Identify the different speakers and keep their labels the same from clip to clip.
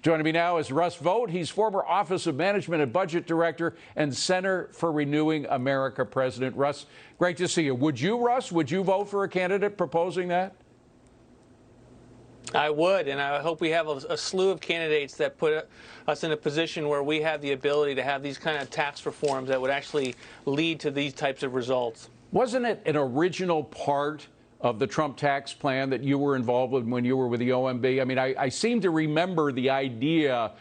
Speaker 1: Joining me now is Russ Vought. He's former Office of Management and Budget Director and Center for Renewing America President. Russ, great to see you. Would you, Russ, would you vote for a candidate proposing that?
Speaker 2: I would, and I hope we have a slew of candidates that put us in a position where we have the ability to have these kind of tax reforms that would actually lead to these types of results.
Speaker 1: Wasn't it an original part of the Trump tax plan that you were involved with when you were with the OMB? I mean, I seem to remember the idea,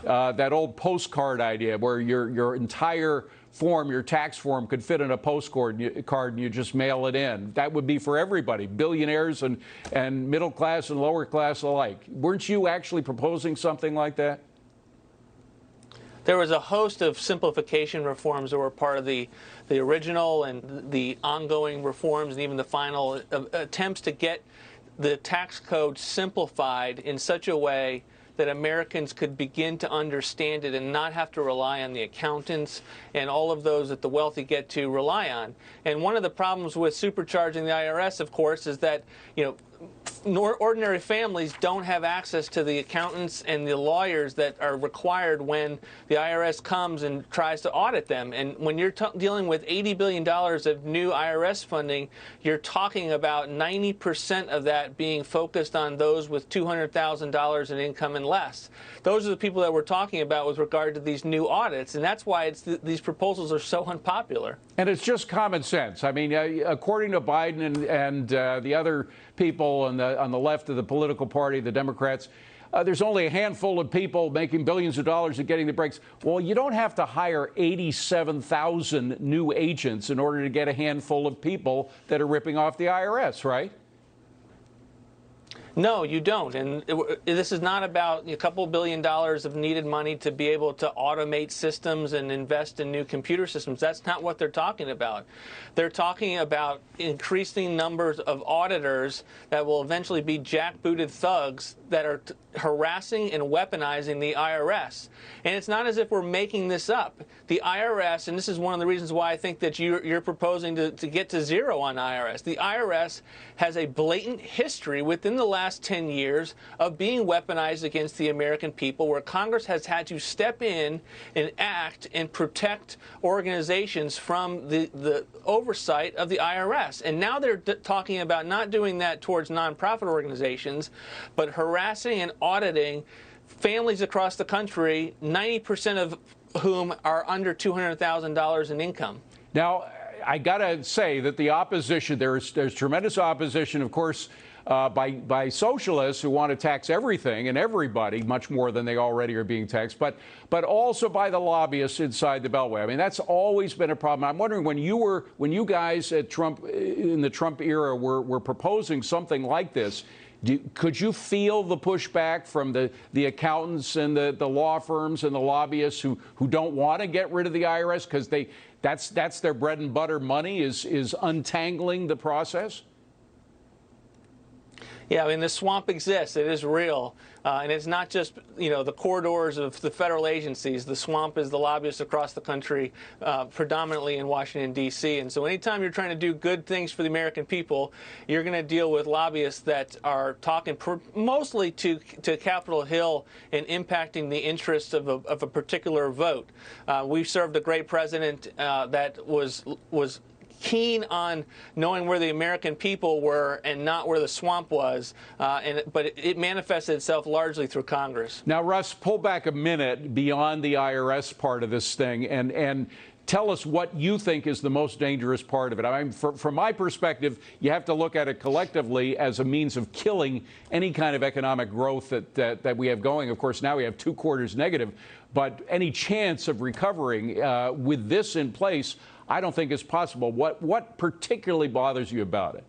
Speaker 1: that old postcard idea, where your entire form, your tax form, could fit in a postcard and you just mail it in. That would be for everybody, billionaires and middle class and lower class alike. Weren't you actually proposing something like that?
Speaker 2: There was a host of simplification reforms that were part of the original and the ongoing reforms and even the final attempts to get the tax code simplified in such a way that Americans could begin to understand it and not have to rely on the accountants and all of those that the wealthy get to rely on. And one of the problems with supercharging the IRS, of course, is that, ordinary families don't have access to the accountants and the lawyers that are required when the IRS comes and tries to audit them. And when you're dealing with $80 billion of new IRS funding, you're talking about 90% of that being focused on those with $200,000 in income and less. Those are the people that we're talking about with regard to these new audits, and that's why these proposals are so unpopular.
Speaker 1: And it's just common sense. I mean, according to Biden and the other people on the left of the political party, the Democrats, there's only a handful of people making billions of dollars and getting the breaks. Well, you don't have to hire 87,000 new agents in order to get a handful of people that are ripping off the IRS, right?
Speaker 2: No, you don't. And this is not about a couple $1 billion of needed money to be able to automate systems and invest in new computer systems. That's not what they're talking about. They're talking about increasing numbers of auditors that will eventually be jackbooted thugs that are harassing and weaponizing the IRS. And it's not as if we're making this up. The IRS, and this is one of the reasons why I think that you're proposing to get to zero on IRS. The IRS has a blatant history within the last 10 years of being weaponized against the American people, where Congress has had to step in and act and protect organizations from the oversight of the IRS. And now they're talking about not doing that towards nonprofit organizations, but harassing and auditing families across the country, 90% of whom are under $200,000 in income.
Speaker 1: Now, I got to say that the opposition, there's tremendous opposition, of course, by socialists who want to tax everything and everybody much more than they already are being taxed, but also by the lobbyists inside the Beltway. I mean, that's always been a problem. I'm wondering, when you guys at Trump, in the Trump era, were proposing something like this, could you feel the pushback from the accountants and the law firms and the lobbyists who don't want to get rid of the IRS because that's their bread and butter money, is untangling the process?
Speaker 2: Yeah, I mean, the swamp exists. It is real. And it's not just, the corridors of the federal agencies. The swamp is the lobbyists across the country, predominantly in Washington, D.C. And so anytime you're trying to do good things for the American people, you're going to deal with lobbyists that are talking mostly to Capitol Hill and impacting the interests of a particular vote. We served a great president that was keen on knowing where the American people were and not where the swamp was, but it manifested itself largely through Congress.
Speaker 1: Now, Russ, pull back a minute beyond the IRS part of this thing and tell us what you think is the most dangerous part of it. I mean, from my perspective, you have to look at it collectively as a means of killing any kind of economic growth that we have going. Of course, now we have 2 quarters negative, but any chance of recovering with this in place, I don't think is possible. What particularly bothers you about it?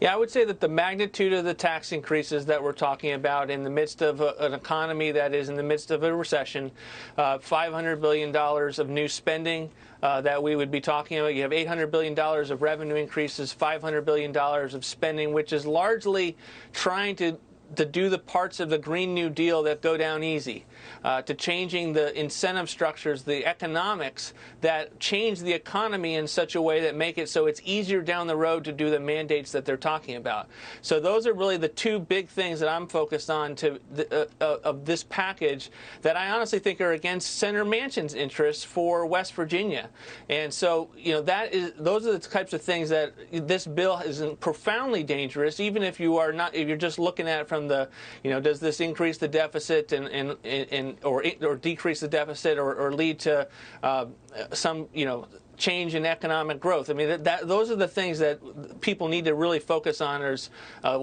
Speaker 2: Yeah, I would say that the magnitude of the tax increases that we're talking about in the midst of an economy that is in the midst of a recession, $500 billion of new spending that we would be talking about. You have $800 billion of revenue increases, $500 billion of spending, which is largely trying to do the parts of the Green New Deal that go down easy, to changing the incentive structures, the economics that change the economy in such a way that make it so it's easier down the road to do the mandates that they're talking about. So those are really the two big things that I'm focused on of this package that I honestly think are against Senator Manchin's interests for West Virginia. And so, those are the types of things that this bill is profoundly dangerous, even if you're just looking at it from the, does this increase the deficit or decrease the deficit or lead to some, change in economic growth. I mean, those are the things that people need to really focus on, is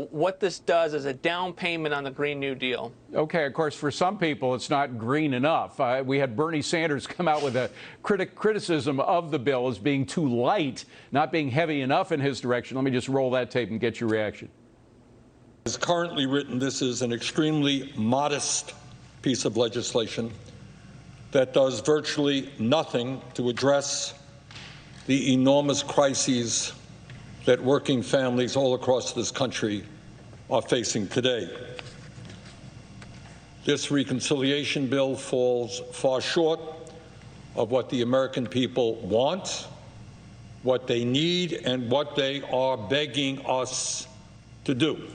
Speaker 2: what this does as a down payment on the Green New Deal.
Speaker 1: Okay, of course, for some people, it's not green enough. We had Bernie Sanders come out with a criticism of the bill as being too light, not being heavy enough in his direction. Let me just roll that tape and get your reaction.
Speaker 3: As currently written, this is an extremely modest piece of legislation that does virtually nothing to address the enormous crises that working families all across this country are facing today. This reconciliation bill falls far short of what the American people want, what they need, and what they are begging us to do.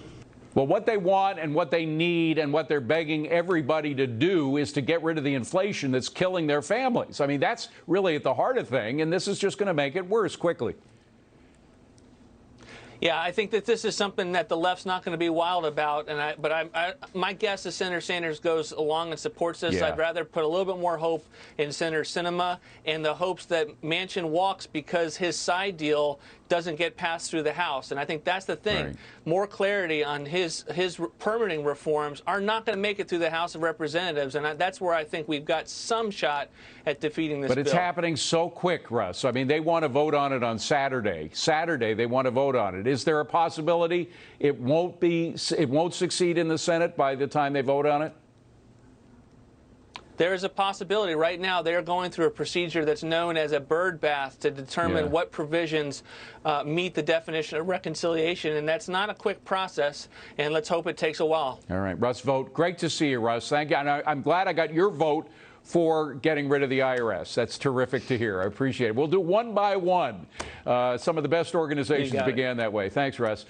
Speaker 1: Well, what they want and what they need and what they're begging everybody to do is to get rid of the inflation that's killing their families. I mean, that's really at the heart of the thing, and this is just going to make it worse quickly.
Speaker 2: Yeah, I think that this is something that the left's not going to be wild about, my guess is Senator Sanders goes along and supports this.
Speaker 1: Yeah.
Speaker 2: I'd rather put a little bit more hope in Senator Sinema and the hopes that Manchin walks because his side deal doesn't get passed through the House. And I think that's the thing.
Speaker 1: Right.
Speaker 2: More clarity on his permitting reforms are not going to make it through the House of Representatives, and that's where I think we've got some shot at defeating this bill.
Speaker 1: But it's happening so quick, Russ. I mean, they want to vote on it on Saturday. Saturday, they want to vote on it. Is there a possibility it won't succeed in the Senate by the time they vote on it?
Speaker 2: There is a possibility. Right now, they're going through a procedure that's known as a bird bath to determine what provisions meet the definition of reconciliation, and that's not a quick process, and let's hope it takes a while.
Speaker 1: All right, Russ Vought. Great to see you, Russ. Thank you. And I'm glad I got your vote for getting rid of the IRS. That's terrific to hear. I appreciate it. We'll do one by one. Some of the best organizations began that way. Thanks, Russ.